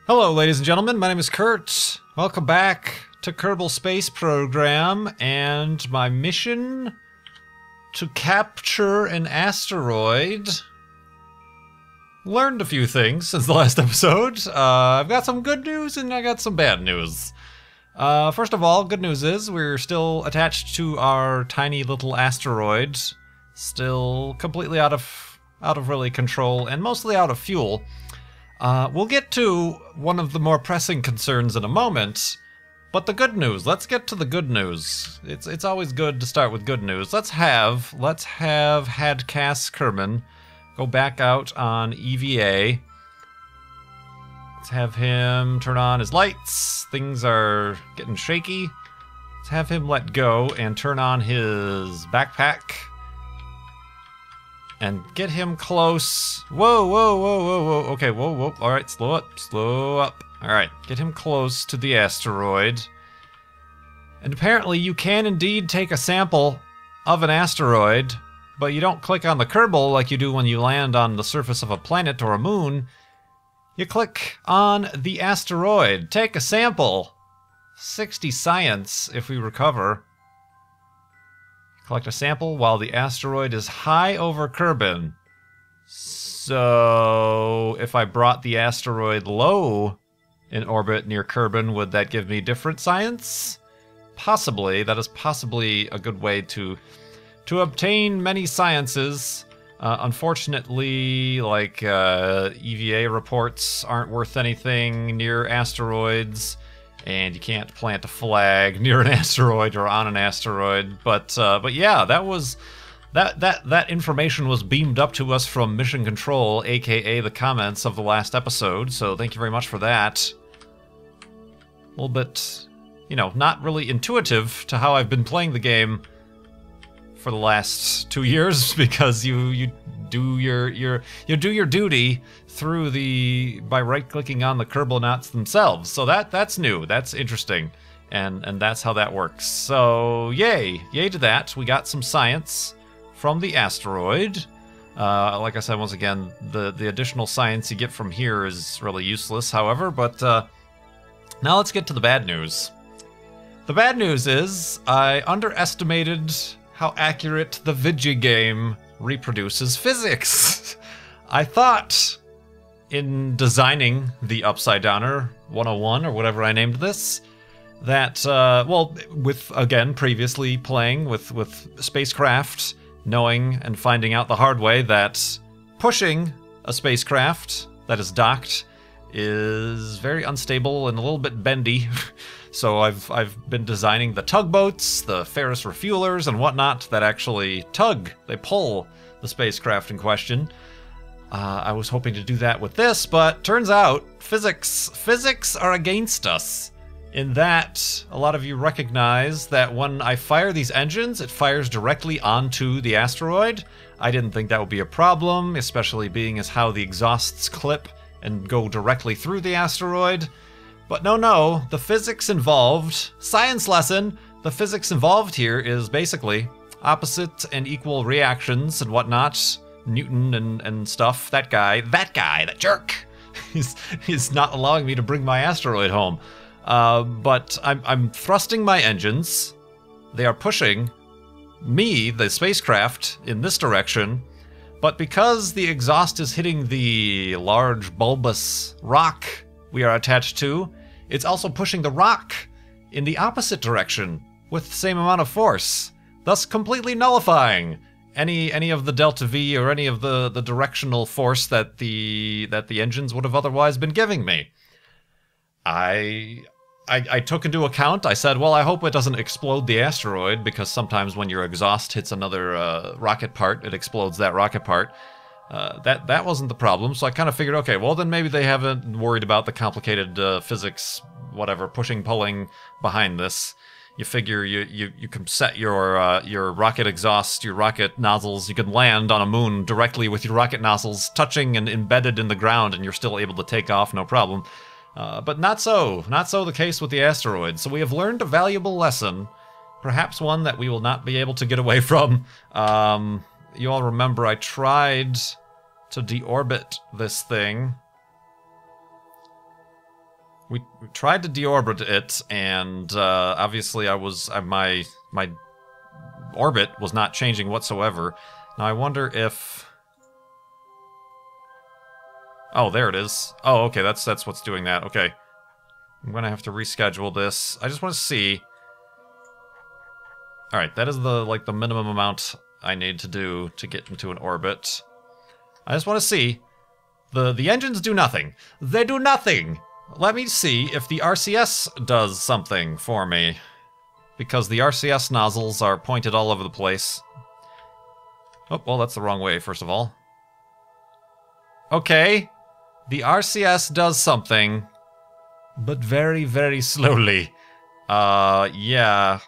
Hello, ladies and gentlemen. My name is Kurt. Welcome back to Kerbal Space Program and my mission to capture an asteroid. Learned a few things since the last episode. I've got some good news and I got some bad news. First of all, good news is we're still attached to our tiny little asteroid, still completely out of really control and mostly out of fuel. We'll get to one of the more pressing concerns in a moment, but the good news. Let's get to the good news. It's always good to start with good news. Let's have Hadcast Kerbin go back out on EVA. Let's have him turn on his lights. Things are getting shaky. Let's have him let go and turn on his backpack. And get him close. Whoa, whoa, whoa, whoa, whoa. Okay, whoa, whoa. All right, slow up, slow up. All right, get him close to the asteroid. And apparently you can indeed take a sample of an asteroid, but you don't click on the Kerbal like you do when you land on the surface of a planet or a moon. You click on the asteroid. Take a sample. 60 science if we recover. Collect a sample while the asteroid is high over Kerbin. So, if I brought the asteroid low in orbit near Kerbin, would that give me different science? Possibly. That is possibly a good way to obtain many sciences. Unfortunately, like EVA reports aren't worth anything near asteroids. And you can't plant a flag near an asteroid or on an asteroid, but yeah, that information was beamed up to us from Mission Control, aka the comments of the last episode. So thank you very much for that. A little bit, you know, not really intuitive to how I've been playing the game for the last 2 years, because you do your duty through by right-clicking on the Kerbal knots themselves. So that's new. That's interesting, and that's how that works. So yay to that. We got some science from the asteroid. Like I said, once again, the additional science you get from here is really useless. However, but now let's get to the bad news. The bad news is I underestimated how accurate the Vigi game reproduces physics. I thought in designing the Upside Downer 101 or whatever I named this, that, well, with, again, previously playing with spacecraft, knowing and finding out the hard way that pushing a spacecraft that is docked is very unstable and a little bit bendy. So I've been designing the tugboats, the Ferris refuelers, and whatnot that actually tug, they pull the spacecraft in question. I was hoping to do that with this, but turns out physics are against us. In that, a lot of you recognize that when I fire these engines, it fires directly onto the asteroid. I didn't think that would be a problem, especially being as how the exhausts clip and go directly through the asteroid. But no, the physics involved, science lesson, the physics involved here is basically opposite and equal reactions and whatnot. Newton and stuff, that jerk, he's not allowing me to bring my asteroid home. But I'm thrusting my engines. They are pushing me, the spacecraft, in this direction. But because the exhaust is hitting the large bulbous rock we are attached to, it's also pushing the rock in the opposite direction with the same amount of force, thus completely nullifying any of the delta V or any of the directional force that the engines would have otherwise been giving me. I took into account, I said, well, I hope it doesn't explode the asteroid, because sometimes when your exhaust hits another rocket part, it explodes that rocket part. That wasn't the problem, so I kind of figured, okay, well then maybe they haven't worried about the complicated physics, whatever, pushing, pulling behind this. You figure you can set your rocket exhaust, your rocket nozzles, you can land on a moon directly with your rocket nozzles touching and embedded in the ground, and you're still able to take off, no problem. But not so the case with the asteroid. So we have learned a valuable lesson, perhaps one that we will not be able to get away from. You all remember I tried to deorbit this thing we tried to deorbit it, and obviously my orbit was not changing whatsoever. Now I wonder if... Oh, there it is. Oh, okay, that's what's doing that. Okay. I'm gonna have to reschedule this. I just want to see... Alright, that is the minimum amount I need to do to get into an orbit. I just want to see. The engines do nothing. They do nothing! Let me see if the RCS does something for me. Because the RCS nozzles are pointed all over the place. Oh, well, that's the wrong way, first of all. Okay. The RCS does something. But very, very slowly. Yeah.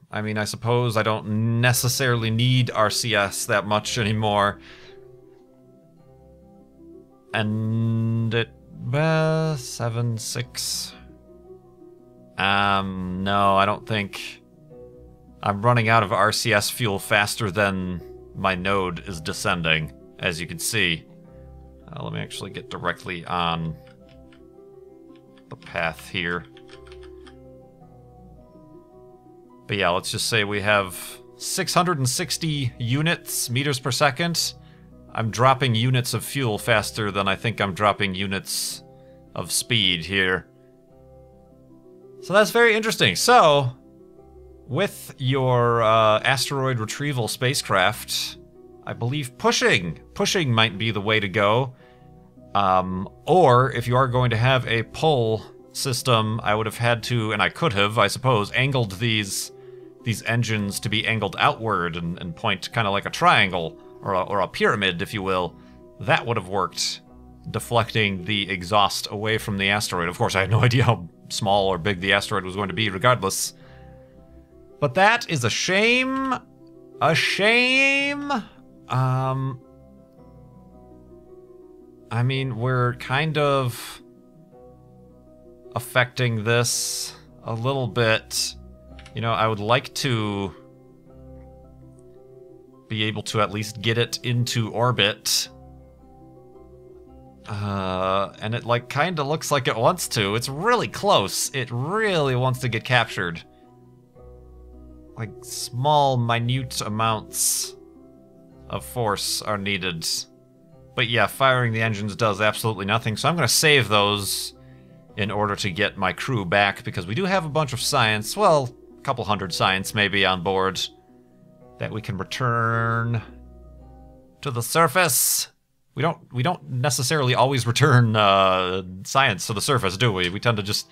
I mean, I suppose I don't necessarily need RCS that much anymore. And it... 7, 6... no, I don't think... I'm running out of RCS fuel faster than my node is descending, as you can see. Let me actually get directly on the path here. But yeah, let's just say we have 660 meters per second. I'm dropping units of fuel faster than I think I'm dropping units of speed here. So that's very interesting. So, with your asteroid retrieval spacecraft, I believe pushing might be the way to go. Or if you are going to have a pull system, I would have had to, and I could have, I suppose, angled these engines to be angled outward and point kind of like a triangle or a pyramid, if you will. That would have worked, deflecting the exhaust away from the asteroid. Of course, I had no idea how small or big the asteroid was going to be regardless. But that is a shame. A shame. I mean, we're kind of affecting this a little bit. You know, I would like to be able to at least get it into orbit. And it, like, kind of looks like it wants to. It's really close. It really wants to get captured. Like, small, minute amounts of force are needed. But yeah, firing the engines does absolutely nothing, so I'm going to save those in order to get my crew back, because we do have a bunch of science, well, a couple hundred science maybe on board, that we can return to the surface. We don't necessarily always return science to the surface, do we? We tend to just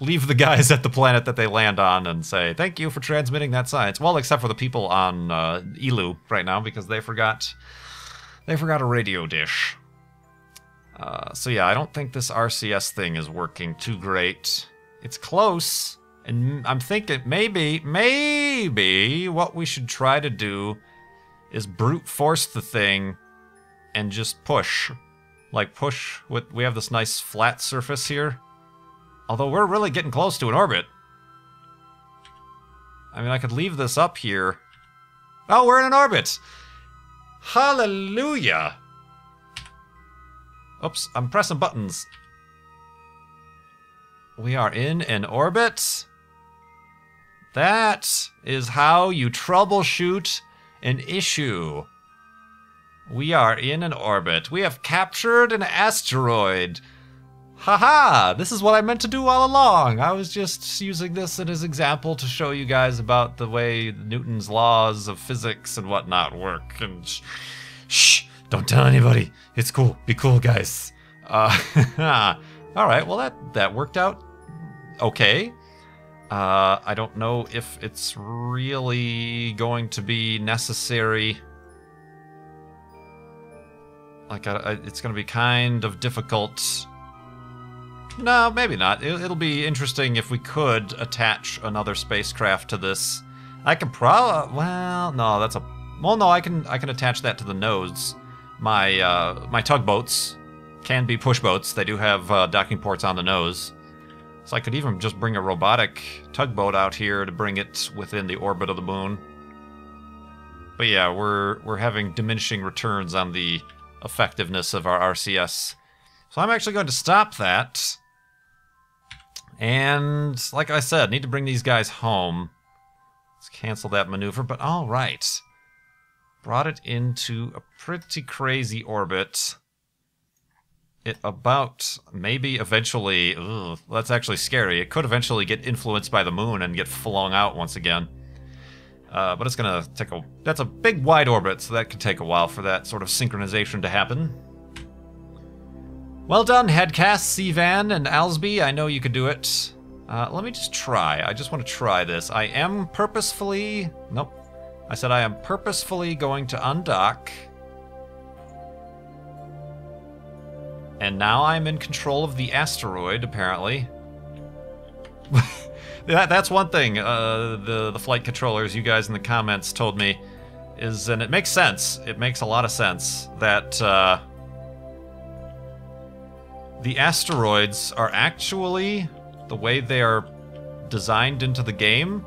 leave the guys at the planet that they land on and say, thank you for transmitting that science. Well, except for the people on Elu right now, because they forgot a radio dish. So yeah, I don't think this RCS thing is working too great. It's close, and I'm thinking maybe what we should try to do is brute force the thing and just push. Like push with, we have this nice flat surface here. Although we're really getting close to an orbit. I mean, I could leave this up here. Oh, we're in an orbit! Hallelujah! Oops, I'm pressing buttons. We are in an orbit. That is how you troubleshoot an issue. We are in an orbit. We have captured an asteroid. Haha! This is what I meant to do all along. I was just using this as an example to show you guys about the way Newton's laws of physics and whatnot work. And shh! Don't tell anybody. It's cool. Be cool, guys. Alright, well that worked out okay. I don't know if it's really going to be necessary. Like, it's going to be kind of difficult. No, maybe not. It'll be interesting if we could attach another spacecraft to this. I can well, no, that's a... Well, no, I can attach that to the nose. My tugboats can be push boats. They do have docking ports on the nose. So I could even just bring a robotic tugboat out here to bring it within the orbit of the moon. But yeah, we're having diminishing returns on the effectiveness of our RCS So I'm actually going to stop that. And like I said, need to bring these guys home. Let's cancel that maneuver, but all right. Brought it into a pretty crazy orbit. It about, maybe eventually, ugh, that's actually scary. It could eventually get influenced by the moon and get flung out once again. But it's gonna take that's a big wide orbit, so that could take a while for that sort of synchronization to happen. Well done, Headcast, Sivan, and Alsby. I know you could do it. Let me just try. I just want to try this. I am purposefully... Nope. I said I am purposefully going to undock. And now I'm in control of the asteroid, apparently. That's one thing the flight controllers, you guys in the comments told me, is, and it makes sense. It makes a lot of sense that the asteroids are actually, the way they are designed into the game,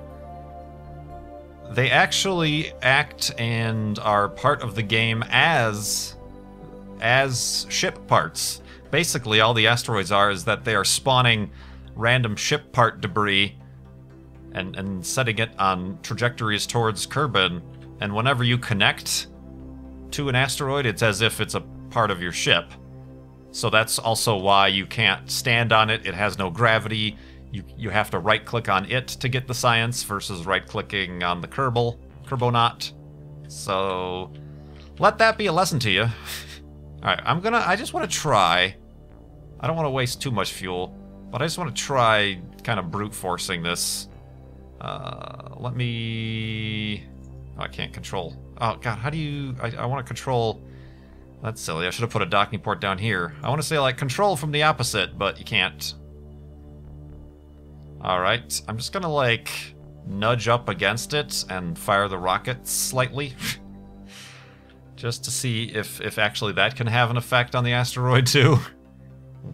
they actually act and are part of the game as ship parts. Basically, all the asteroids are is that they are spawning random ship part debris and setting it on trajectories towards Kerbin. And whenever you connect to an asteroid, it's as if it's a part of your ship. So that's also why you can't stand on it. It has no gravity. You have to right-click on it to get the science versus right-clicking on the Kerbonaut. So let that be a lesson to you. Alright, I just want to try. I don't want to waste too much fuel, but I just want to try kind of brute forcing this. Let me... Oh, I can't control. Oh, God, how do you... I want to control... That's silly. I should have put a docking port down here. I want to say, like, control from the opposite, but you can't. Alright, I'm just gonna, like, nudge up against it and fire the rockets slightly. Just to see if actually that can have an effect on the asteroid, too.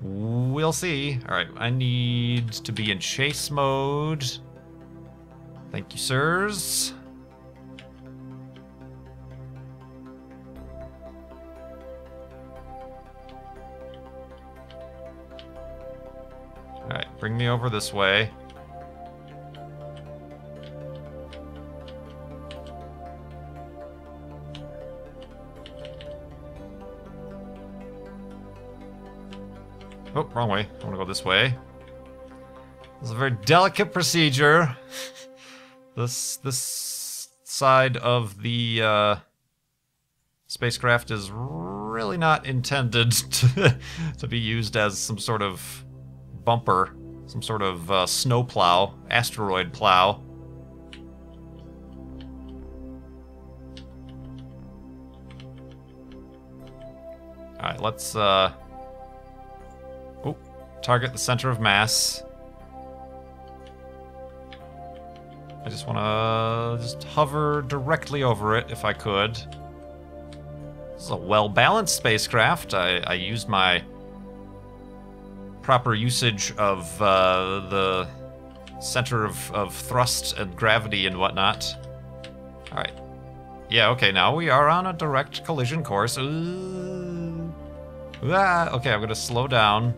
We'll see. Alright, I need to be in chase mode. Thank you, sirs. Alright, bring me over this way. Oh, wrong way. I want to go this way. This is a very delicate procedure. This side of the spacecraft is really not intended to be used as some sort of bumper, some sort of snow plow, asteroid plow. Alright, let's target the center of mass. I just want to just hover directly over it if I could. This is a well-balanced spacecraft. I used my proper usage of the center of thrust and gravity and whatnot. Alright. Yeah, okay, now we are on a direct collision course. Ooh. Ah, okay, I'm going to slow down.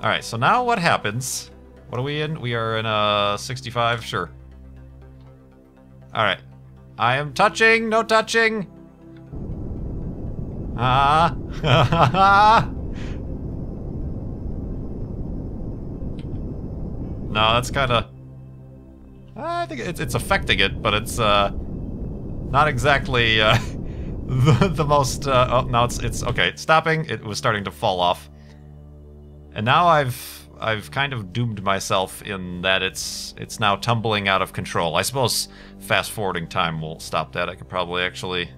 Alright, so now what happens? What are we in? We are in a 65? Sure. Alright. I am touching! No touching! Ah! No, that's kinda... I think it's affecting it, but it's not exactly the most... oh, no, it's... Okay, it's stopping. It was starting to fall off. And now I've kind of doomed myself in that it's now tumbling out of control. I suppose fast forwarding time will stop that. I could probably actually...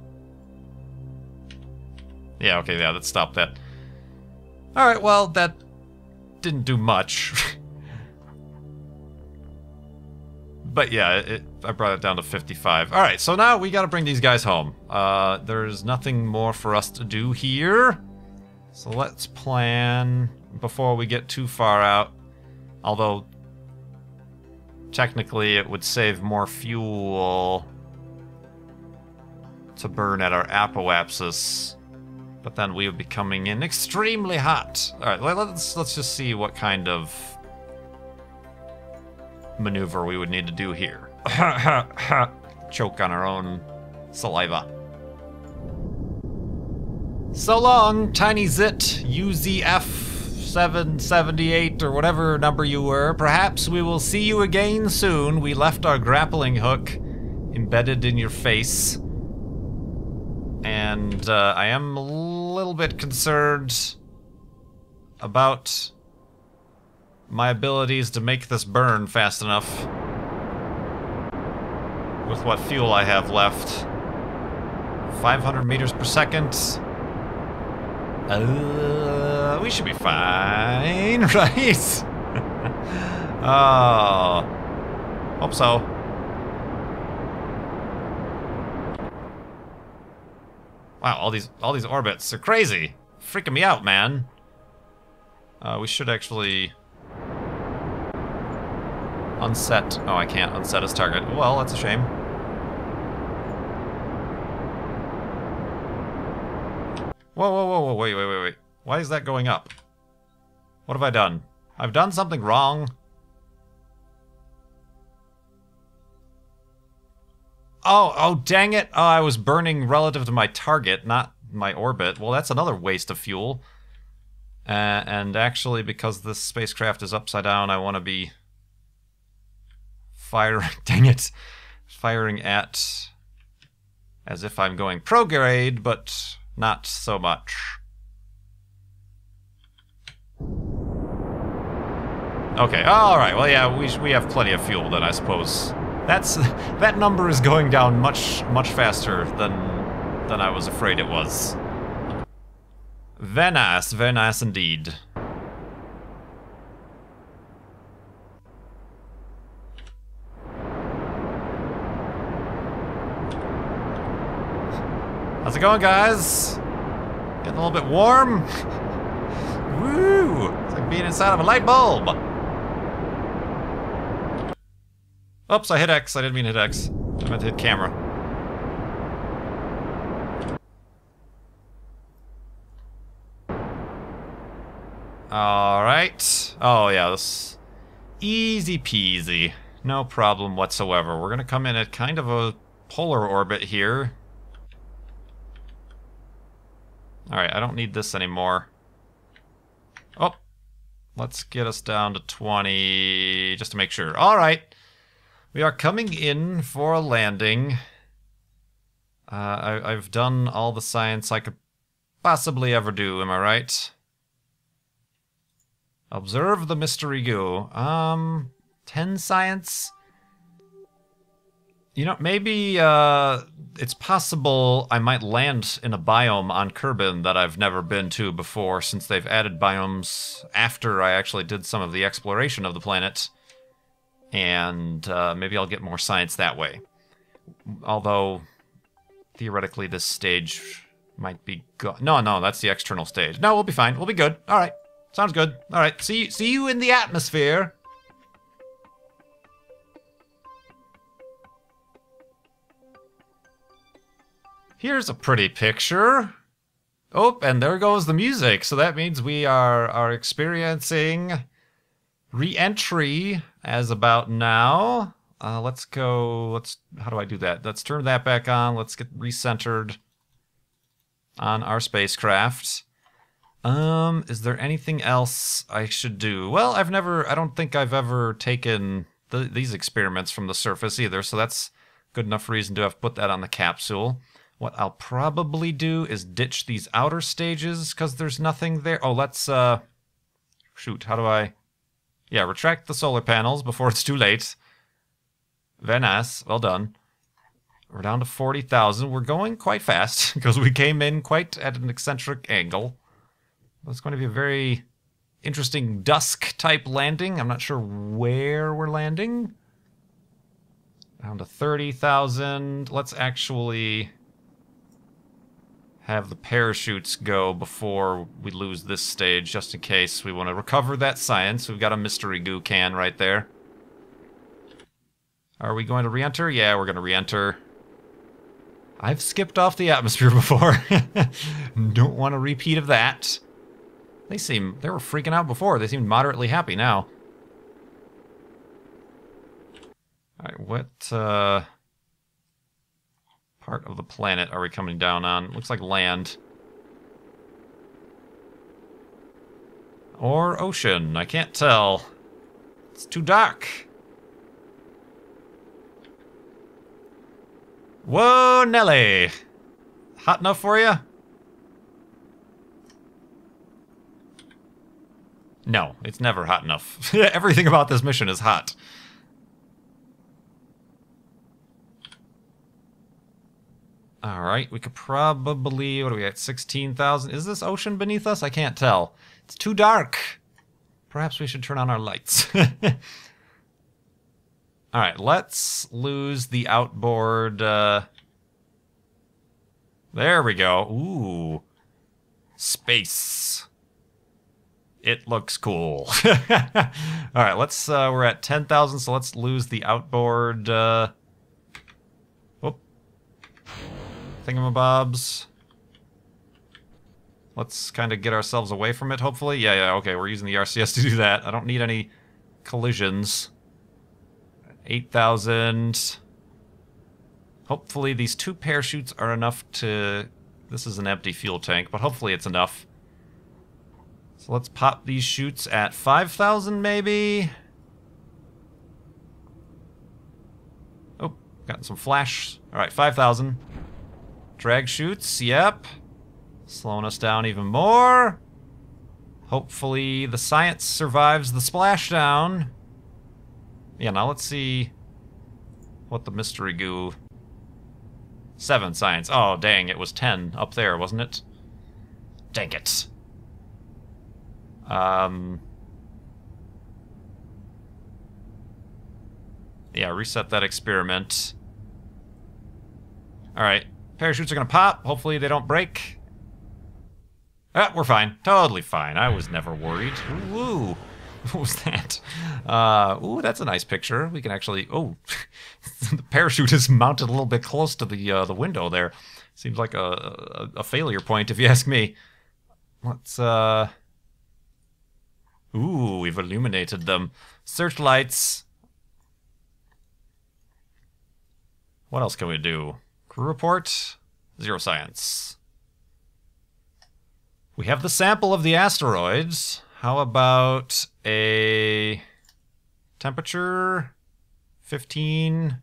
Yeah, okay, yeah, that stopped that. Alright, well, that didn't do much. But yeah, I brought it down to 55. Alright, so now we gotta bring these guys home. There's nothing more for us to do here. So let's plan... before we get too far out, although technically it would save more fuel to burn at our apoapsis. But then we would be coming in extremely hot. Alright, let's just see what kind of maneuver we would need to do here. Choke on our own saliva. So long, Tiny Zit, UZF778, or whatever number you were. Perhaps we will see you again soon. We left our grappling hook embedded in your face. And I am a little bit concerned about my abilities to make this burn fast enough with what fuel I have left. 500 meters per second. We should be fine, right? Oh, hope so. Wow, all these orbits are crazy. Freaking me out, man. We should actually unset. Oh, I can't unset his target. Well, that's a shame. Whoa, wait. Why is that going up? What have I done? I've done something wrong. Oh, dang it. Oh, I was burning relative to my target, not my orbit. Well, that's another waste of fuel. And actually, because this spacecraft is upside down, I want to be firing, dang it, firing at as if I'm going prograde, but not so much. Okay, alright, well yeah, we have plenty of fuel then, I suppose. That number is going down much faster than I was afraid it was. Very nice indeed. How's it going, guys? Getting a little bit warm? Woo! It's like being inside of a light bulb. Oops, I hit X. I didn't mean to hit X. I meant to hit camera. Alright. Oh, yeah, this... easy peasy. No problem whatsoever. We're gonna come in at kind of a polar orbit here. Alright, I don't need this anymore. Oh. Let's get us down to 20, just to make sure. Alright. We are coming in for a landing. I've done all the science I could possibly ever do, am I right? Observe the mystery goo. 10 science? You know, maybe it's possible I might land in a biome on Kerbin that I've never been to before, since they've added biomes after I actually did some of the exploration of the planet. And maybe I'll get more science that way. Although, theoretically, this stage might be gone. No, that's the external stage. No, we'll be fine. We'll be good. All right. Sounds good. All right. See you in the atmosphere. Here's a pretty picture. Oh, and there goes the music. So that means we are experiencing re-entry as about now. Let's go, how do I do that? Let's turn that back on. Let's get recentered on our spacecraft. Is there anything else I should do? Well, I don't think I've ever taken these experiments from the surface either, so that's good enough reason to have put that on the capsule. What I'll probably do is ditch these outer stages, because there's nothing there. Oh, let's, shoot, how do I... Yeah, retract the solar panels before it's too late. Very nice. Well done. We're down to 40,000. We're going quite fast because we came in quite at an eccentric angle. It's going to be a very interesting dusk-type landing. I'm not sure where we're landing. Down to 30,000. Let's actually have the parachutes go before we lose this stage, just in case we want to recover that science. We've got a mystery goo can right there. Are we going to re-enter? Yeah, we're going to re-enter. I've skipped off the atmosphere before. Don't want a repeat of that. They were freaking out before. They seemed moderately happy now. Alright, what part of the planet are we coming down on? Looks like land. Or ocean, I can't tell. It's too dark. Whoa, Nelly! Hot enough for you? No, it's never hot enough. Everything about this mission is hot. Alright, we could probably... What do we got? 16,000? Is this ocean beneath us? I can't tell. It's too dark. Perhaps we should turn on our lights. Alright, let's lose the outboard... There we go. Ooh. Space. It looks cool. Alright, let's... we're at 10,000, so let's lose the outboard... Whoop. Thingamabobs. Let's kind of get ourselves away from it, hopefully. Yeah, okay, we're using the RCS to do that. I don't need any collisions. 8,000. Hopefully these 2 parachutes are enough to... This is an empty fuel tank, but hopefully it's enough. So let's pop these chutes at 5,000, maybe? Oh, got some flash. Alright, 5,000. Drag chutes, yep. Slowing us down even more. Hopefully the science survives the splashdown. Yeah, now let's see what the mystery goo... 7 science. Oh, dang, it was 10 up there, wasn't it? Dang it. Yeah, reset that experiment. Alright, parachutes are gonna pop. Hopefully they don't break. Ah, we're fine. Totally fine. I was never worried. Ooh. What was that? Ooh, that's a nice picture. We can actually... Oh, the parachute is mounted a little bit close to the window there. Seems like a failure point, if you ask me. Let's... Ooh, we've illuminated them. Searchlights. What else can we do? Crew report? 0 science. We have the sample of the asteroids. How about a temperature? 15.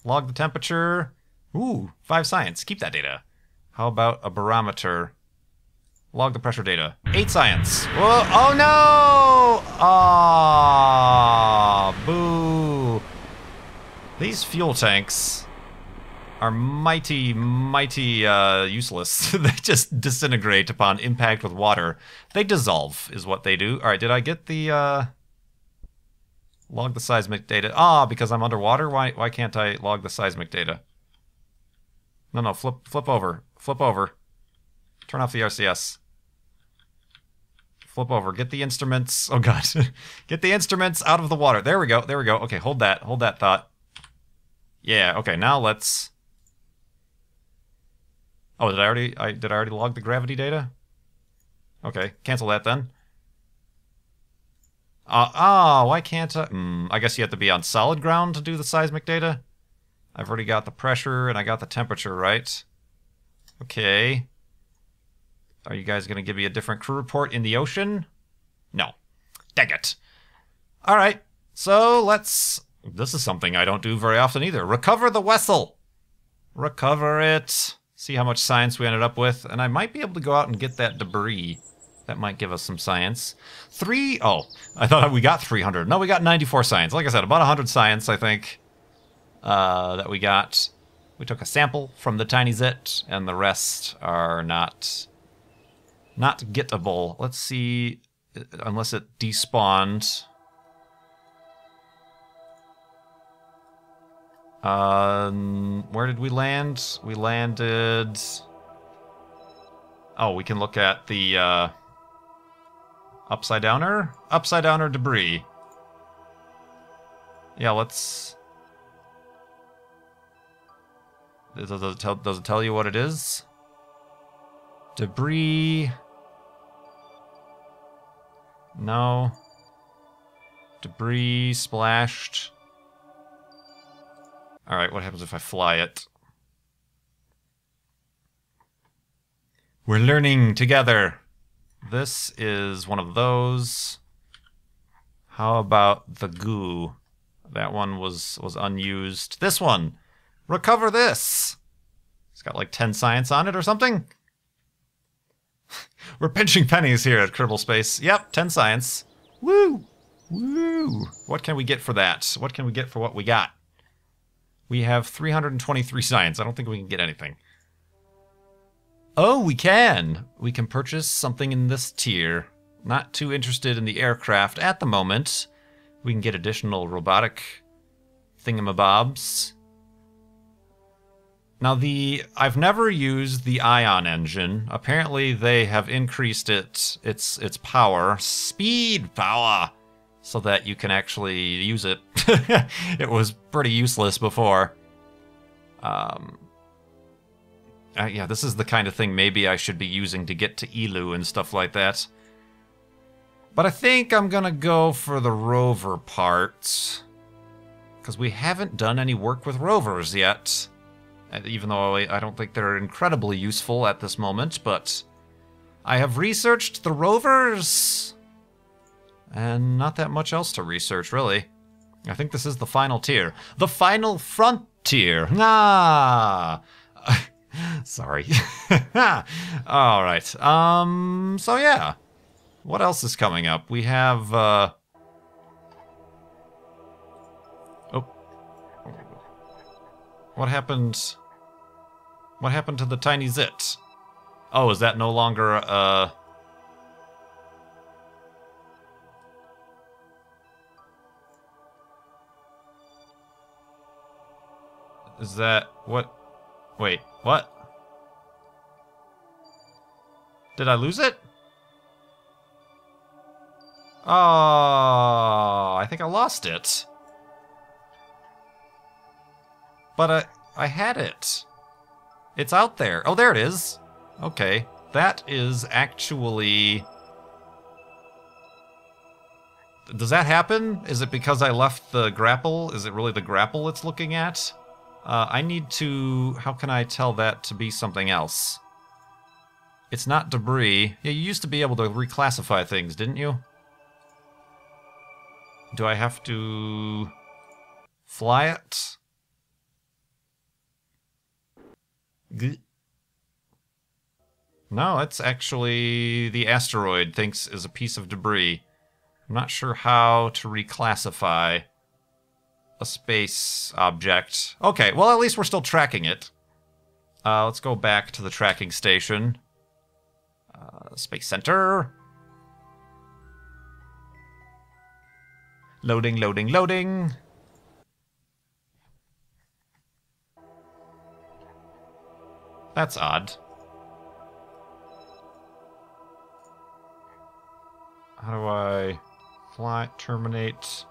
Log the temperature. Ooh, 5 science. Keep that data. How about a barometer? Log the pressure data. 8 science. Whoa, oh no! Ah, boo. These fuel tanks are mighty useless. They just disintegrate upon impact with water. They dissolve, is what they do. Alright, did I get the, log the seismic data? Ah, because I'm underwater? Why can't I log the seismic data? No, flip over. Flip over. Turn off the RCS. Flip over. Get the instruments. Oh, God. Get the instruments out of the water. There we go. There we go. Okay, hold that. Hold that thought. Yeah, okay, now let's... Oh, did I already log the gravity data? Okay, cancel that then. Why can't I... I guess you have to be on solid ground to do the seismic data? I've already got the pressure and I got the temperature, right? Okay. Are you guys going to give me a different crew report in the ocean? No. Dang it. Alright, so let's... This is something I don't do very often either. Recover the vessel! Recover it. See how much science we ended up with. And I might be able to go out and get that debris. That might give us some science. Oh, I thought we got 300. No, we got 94 science. Like I said, about 100 science, I think, that we got. We took a sample from the tiny zit, and the rest are not gettable. Let's see, unless it despawned. Where did we land? We landed... Oh, we can look at the, upside downer? Upside downer debris. Yeah, let's... Does it tell you what it is? Debris. No. Debris splashed. Alright, what happens if I fly it? We're learning together. This is one of those. How about the goo? That one was unused. This one! Recover this! It's got like 10 science on it or something? We're pinching pennies here at Kerbal Space. Yep, 10 science. Woo! Woo! What can we get for that? What can we get for what we got? We have 323 science. I don't think we can get anything. Oh, we can! We can purchase something in this tier. Not too interested in the aircraft at the moment. We can get additional robotic thingamabobs. Now I've never used the ion engine. Apparently they have increased its power, speed power, so that you can actually use it. It was pretty useless before. Yeah, this is the kind of thing maybe I should be using to get to Elu and stuff like that. But I think I'm gonna go for the rover parts, because we haven't done any work with rovers yet. Even though I don't think they're incredibly useful at this moment, but I have researched the rovers, and not that much else to research, really. I think this is the final tier. The final frontier! Ah! Sorry. Alright, so yeah. What else is coming up? We have, Oh. What happened? What happened to the tiny zit? Oh, is that no longer, Is that... what? Wait, what? Did I lose it? Oh, I think I lost it. But I had it. It's out there. Oh, there it is. Okay. That is actually... Does that happen? Is it because I left the grapple? Is it really the grapple it's looking at? I need to... How can I tell that to be something else? It's not debris. Yeah, you used to be able to reclassify things, didn't you? Do I have to... fly it? No, it's actually... the asteroid thinks is a piece of debris. I'm not sure how to reclassify a space object. Okay, well, at least we're still tracking it. Let's go back to the tracking station. Space Center. Loading, loading, loading. That's odd. How do I fly, terminate?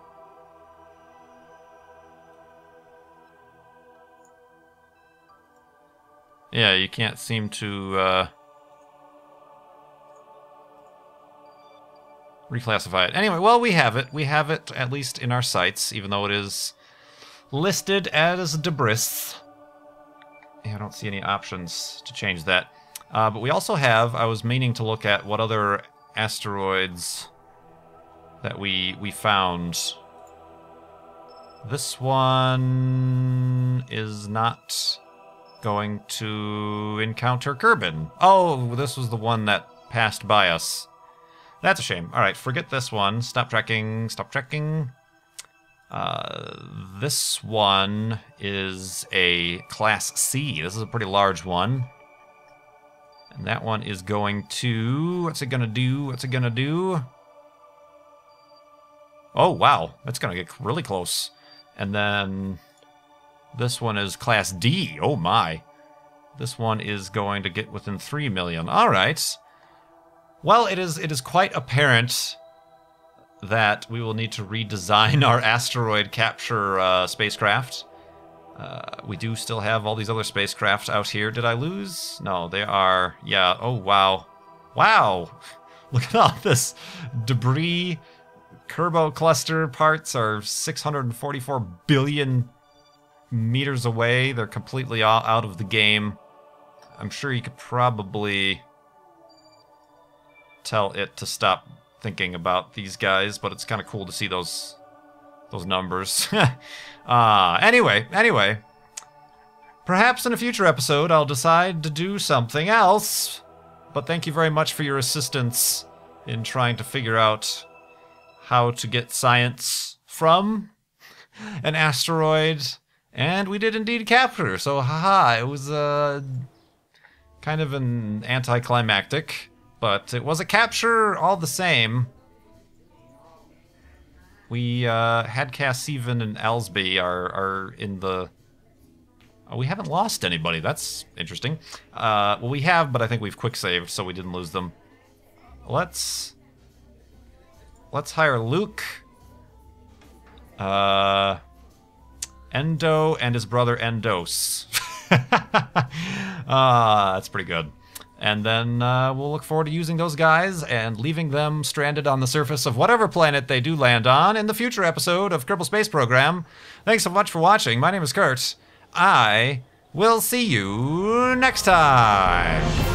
Yeah, you can't seem to reclassify it. Anyway, well, we have it. We have it at least in our sights, even though it is listed as debris. Yeah, I don't see any options to change that. But we also have, I was meaning to look at what other asteroids that we found. This one is not going to encounter Kerbin. Oh, this was the one that passed by us. That's a shame. Alright, forget this one. Stop tracking, stop tracking. This one is a Class C. This is a pretty large one. And that one is going to... What's it gonna do? What's it gonna do? Oh, wow. That's gonna get really close. And then... this one is Class D. Oh, my. This one is going to get within 3 million. Alright. Well, it is quite apparent that we will need to redesign our asteroid capture spacecraft. We do still have all these other spacecraft out here. Did I lose? No, they are... Yeah, oh, wow. Wow! Look at all this debris. Kerbal cluster parts are 644 billion meters away. They're completely out of the game. I'm sure you could probably tell it to stop thinking about these guys, but it's kind of cool to see those numbers. Anyway. Perhaps in a future episode I'll decide to do something else. But thank you very much for your assistance in trying to figure out how to get science from an asteroid. And we did indeed capture, so haha, it was kind of an anticlimactic, but it was a capture all the same. We had Cassivan and Ellsby are in the... Oh, we haven't lost anybody. That's interesting. Well, we have, but I think we've quick saved, so we didn't lose them. Let's hire Luke, Endo, and his brother Endos. That's pretty good. And then we'll look forward to using those guys and leaving them stranded on the surface of whatever planet they do land on in the future episode of Kerbal Space Program. Thanks so much for watching. My name is Kurt. I will see you next time.